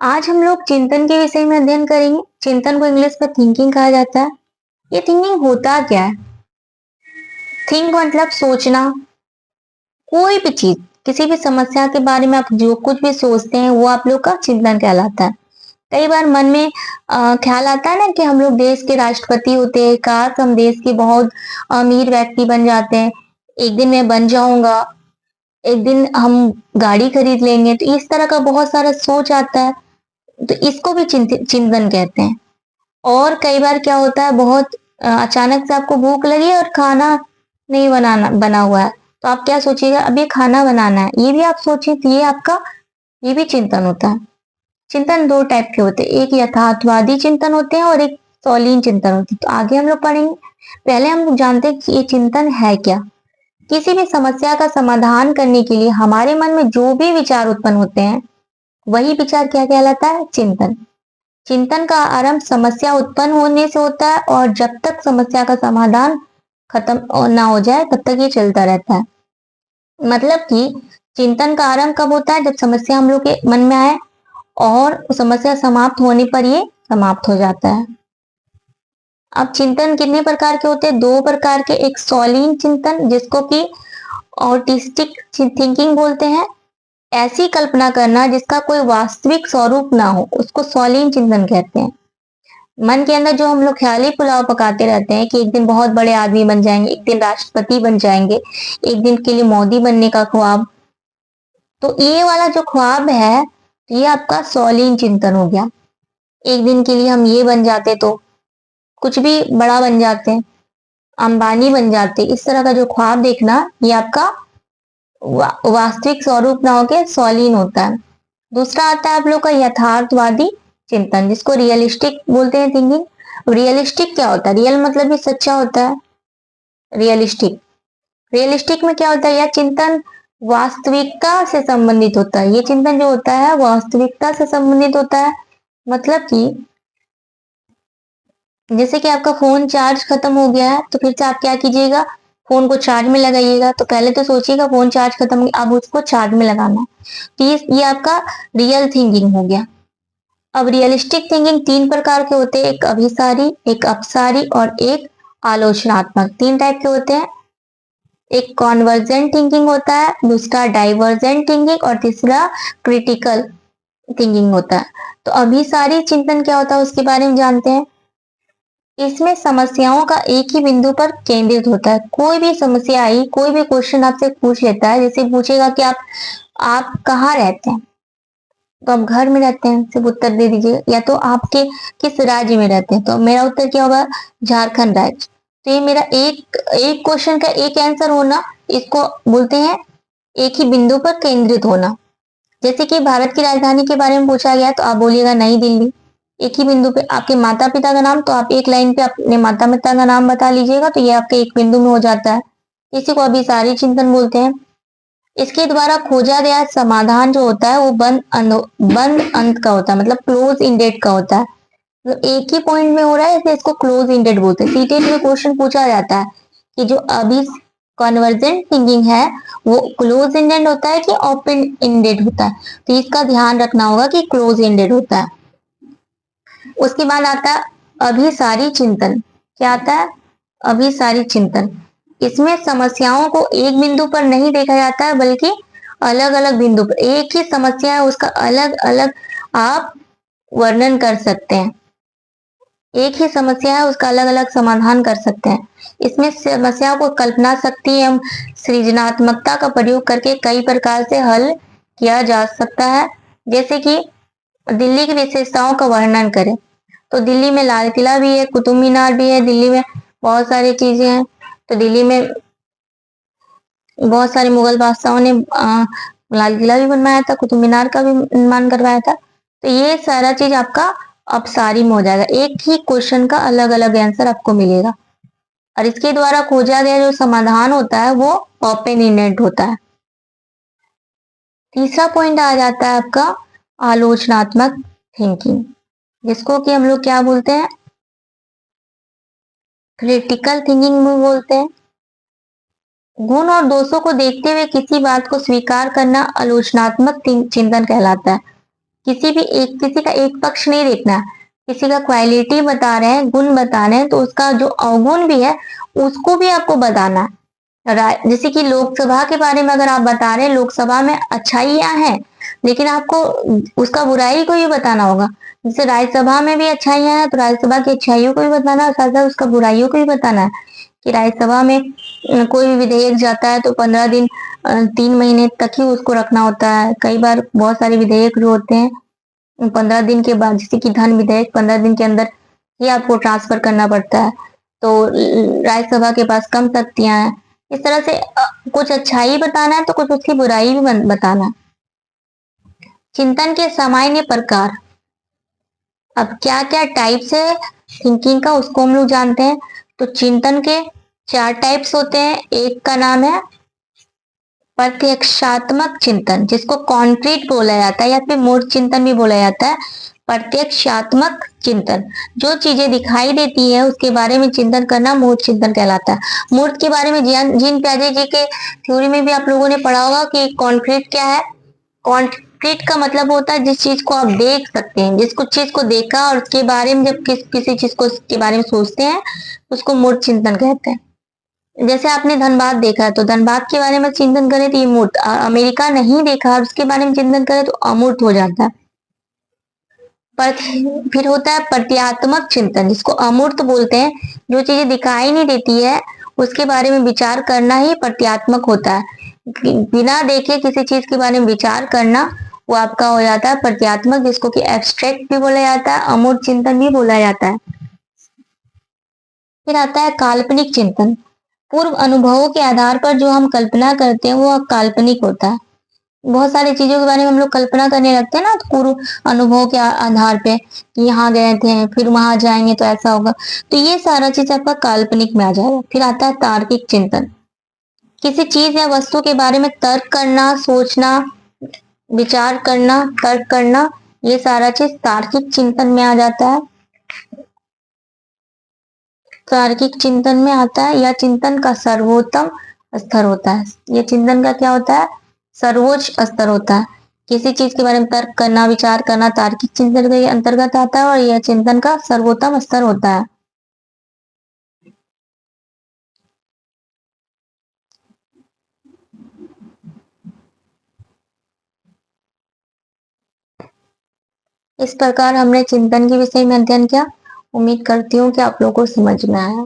आज हम लोग चिंतन के विषय में अध्ययन करेंगे। चिंतन को इंग्लिश में थिंकिंग कहा जाता है। ये थिंकिंग होता क्या है? थिंक मतलब सोचना। कोई भी चीज, किसी भी समस्या के बारे में आप जो कुछ भी सोचते हैं वो आप लोग का चिंतन कहलाता है। कई बार मन में ख्याल आता है ना कि हम लोग देश के राष्ट्रपति होते हैं, काश हम देश के बहुत अमीर व्यक्ति बन जाते हैं, एक दिन मैं बन जाऊंगा, एक दिन हम गाड़ी खरीद लेंगे। तो इस तरह का बहुत सारा सोच आता है, तो इसको भी चिंतन कहते हैं। और कई बार क्या होता है, बहुत अचानक से आपको भूख लगी और खाना नहीं बना हुआ है, तो आप क्या सोचिएगा, अब ये खाना बनाना है, ये भी आप सोचिए, तो ये आपका ये भी चिंतन होता है। चिंतन दो टाइप के होते हैं, एक यथार्थवादी चिंतन होते हैं और एक सौलीन चिंतन होते हैं। तो आगे हम लोग पढ़ेंगे। पहले हम लोग जानते हैं कि ये चिंतन है क्या। किसी भी समस्या का समाधान करने के लिए हमारे मन में जो भी विचार उत्पन्न होते हैं, वही विचार क्या कहलाता है? चिंतन। चिंतन का आरंभ समस्या उत्पन्न होने से होता है और जब तक समस्या का समाधान खत्म ना हो जाए तब तक ये चलता रहता है। मतलब कि चिंतन का आरंभ कब होता है? जब समस्या हम लोग के मन में आए और समस्या समाप्त होने पर ये समाप्त हो जाता है। अब चिंतन कितने प्रकार के होते हैं? दो प्रकार के। एक सौलीन चिंतन, जिसको कि ऑर्टिस्टिक थिंकिंग बोलते हैं। ऐसी कल्पना करना जिसका कोई वास्तविक स्वरूप ना हो, उसको सौलीन चिंतन कहते हैं। मन के अंदर जो हम लोग ख्याली पुलाव पकाते रहते हैं कि एक दिन बहुत बड़े आदमी बन जाएंगे, एक दिन राष्ट्रपति बन जाएंगे, एक दिन के लिए मोदी बनने का ख्वाब, तो ये वाला जो ख्वाब है, ये आपका सौलीन चिंतन हो गया। एक दिन के लिए हम ये बन जाते तो कुछ भी बड़ा बन जाते, अंबानी बन जाते, इस तरह का जो ख्वाब देखना, ये आपका वास्तविक स्वरूप ना होके सौलीन होता है। दूसरा आता है आप लोग का यथार्थवादी चिंतन, जिसको रियलिस्टिक बोलते हैं थिंकिंग। रियलिस्टिक क्या होता है? रियल मतलब ये सच्चा होता है। रियलिस्टिक रियलिस्टिक में क्या होता है? यह चिंतन वास्तविकता से संबंधित होता है। ये चिंतन जो होता है वास्तविकता से संबंधित होता है। मतलब कि जैसे कि आपका फोन चार्ज खत्म हो गया है, तो फिर से आप क्या कीजिएगा, फोन को चार्ज में लगाइएगा। तो पहले तो सोचिएगा फोन चार्ज खत्म हो गया, अब उसको चार्ज में लगाना है। तो ये आपका रियल थिंकिंग हो गया। अब रियलिस्टिक थिंकिंग तीन प्रकार के होते हैं, एक अभिसारी, एक अपसारी और एक आलोचनात्मक। तीन टाइप के होते हैं। एक कॉन्वर्जेंट थिंकिंग होता है, दूसरा डाइवर्जेंट थिंकिंग और तीसरा क्रिटिकल थिंकिंग होता है। तो अभिसारी चिंतन क्या होता है उसके बारे में जानते हैं। इसमें समस्याओं का एक ही बिंदु पर केंद्रित होता है। कोई भी समस्या आई, कोई भी क्वेश्चन आपसे पूछ लेता है, जैसे पूछेगा कि आप कहाँ रहते हैं, तो आप घर में रहते हैं, सिर्फ उत्तर दे दीजिए। या तो आपके किस राज्य में रहते हैं, तो मेरा उत्तर क्या होगा? झारखंड राज्य। तो ये मेरा एक एक क्वेश्चन का एक आंसर होना, इसको बोलते हैं एक ही बिंदु पर केंद्रित होना। जैसे कि भारत की राजधानी के बारे में पूछा गया, तो आप बोलिएगा नई दिल्ली। एक ही बिंदु पे आपके माता पिता का नाम, तो आप एक लाइन पे अपने माता पिता का नाम बता लीजिएगा, तो ये आपके एक बिंदु में हो जाता है। इसी को अभिसारी चिंतन बोलते हैं। इसके द्वारा खोजा गया समाधान जो होता है वो बंद अंत का होता है, मतलब क्लोज इंडेड का होता है। तो एक ही पॉइंट में हो रहा है, इसलिए इसको क्लोज इंडेड बोलते हैं। सीटेट में क्वेश्चन पूछा जाता है कि जो अभी कन्वर्जेंट थिंकिंग है वो क्लोज इंडेड होता है कि ओपन इंडेड होता है। तो इसका ध्यान रखना होगा कि क्लोज इंडेड होता है। उसके बाद आता है अभिसारी चिंतन। क्या आता है? अभिसारी चिंतन। इसमें समस्याओं को एक बिंदु पर नहीं देखा जाता है, बल्कि अलग अलग बिंदु पर एक ही समस्या है, उसका अलग अलग आप वर्णन कर सकते हैं। एक ही समस्या है, उसका अलग अलग समाधान कर सकते हैं। इसमें समस्या को कल्पना शक्ति एवं सृजनात्मकता का प्रयोग करके कई प्रकार से हल किया जा सकता है। जैसे कि दिल्ली की विशेषताओं का वर्णन करें, तो दिल्ली में लाल किला भी है, कुतुब मीनार भी है, दिल्ली में बहुत सारी चीजें हैं। तो दिल्ली में बहुत सारे मुगल बादशाहों ने लाल किला भी बनवाया था, कुतुब मीनार का भी निर्माण करवाया था। तो ये सारा चीज आपका अपसारी में हो जाएगा। एक ही क्वेश्चन का अलग अलग आंसर आपको मिलेगा। और इसके द्वारा खोजा गया जो समाधान होता है वो ओपन इंडेड होता है। तीसरा पॉइंट आ जाता है आपका आलोचनात्मक थिंकिंग, जिसको कि हम लोग क्या बोलते हैं? क्रिटिकल थिंकिंग में बोलते हैं। गुण और दोषों को देखते हुए किसी बात को स्वीकार करना आलोचनात्मक चिंतन कहलाता है। किसी का एक पक्ष नहीं देखना। किसी का क्वालिटी बता रहे हैं, गुण बता रहे हैं, तो उसका जो अवगुण भी है उसको भी आपको बताना है। जैसे कि लोकसभा के बारे में अगर आप बता रहे हैं, लोकसभा में अच्छाइयां हैं, लेकिन आपको उसका बुराई को भी बताना होगा। जैसे राज्यसभा में भी अच्छाइयां हैं, तो राज्यसभा की अच्छाइयों को भी बताना है, साथ साथ उसका बुराइयों को भी बताना है। कि राज्यसभा में कोई भी विधेयक जाता है तो 15 दिन 3 महीने तक ही उसको रखना होता है। कई बार बहुत सारे विधेयक जो होते हैं 15 दिन के बाद, जैसे कि धन विधेयक 15 दिन के अंदर ही आपको ट्रांसफर करना पड़ता है। तो राज्यसभा के पास कम शक्तियां हैं। इस तरह से कुछ अच्छाई बताना है तो कुछ उसकी बुराई भी बताना है। चिंतन के सामान्य प्रकार। अब क्या क्या टाइप्स है थिंकिंग का उसको हम लोग जानते हैं। तो चिंतन के 4 टाइप्स होते हैं। एक का नाम है प्रत्यक्षात्मक चिंतन, जिसको कॉन्क्रीट बोला जाता है या फिर मूर्त चिंतन भी बोला जाता है। प्रत्यक्षात्मक चिंतन, जो चीजें दिखाई देती है उसके बारे में चिंतन करना मूर्त चिंतन कहलाता है। मूर्त के बारे में जीन पियाजे जी के थ्योरी में भी आप लोगों ने पढ़ा होगा कि कॉन्क्रीट क्या है। कॉन्क्रीट का मतलब होता है जिस चीज को आप देख सकते हैं, जिस कुछ चीज को देखा और उसके बारे में जब किसी चीज को के बारे में सोचते हैं उसको मूर्त चिंतन कहते हैं। जैसे आपने धनबाद देखा है तो धनबाद के बारे में चिंतन करें तो ये मूर्त, अमेरिका नहीं देखा और उसके बारे में चिंतन करें तो अमूर्त हो जाता है। पर फिर होता है प्रत्यात्मक चिंतन, जिसको अमूर्त बोलते हैं। जो चीजें दिखाई नहीं देती है उसके बारे में विचार करना ही प्रत्यात्मक होता है। बिना देखे किसी चीज के बारे में विचार करना वो आपका हो जाता है प्रत्यात्मक, जिसको कि एब्स्ट्रैक्ट भी बोला जाता है, अमूर्त चिंतन भी बोला जाता है। फिर आता है काल्पनिक चिंतन। पूर्व अनुभवों के आधार पर जो हम कल्पना करते हैं वो काल्पनिक होता है। बहुत सारी चीजों के बारे में हम लोग कल्पना करने लगते हैं ना, तो पूर्व अनुभव के आधार पे कि यहाँ गए थे फिर वहां जाएंगे तो ऐसा होगा, तो ये सारा चीज आपका काल्पनिक में आ जाएगा। फिर आता है तार्किक चिंतन। किसी चीज या वस्तु के बारे में तर्क करना, सोचना, विचार करना, तर्क करना, ये सारा चीज तार्किक चिंतन में आ जाता है। तार्किक चिंतन में आता है। यह चिंतन का सर्वोत्तम स्तर होता है। यह चिंतन का क्या होता है? सर्वोच्च स्तर होता है। किसी चीज के बारे में तर्क करना, विचार करना तार्किक चिंतन के अंतर्गत आता है और यह चिंतन का सर्वोत्तम स्तर होता है। इस प्रकार हमने चिंतन के विषय में अध्ययन किया। उम्मीद करती हूँ कि आप लोगों को समझ में आया।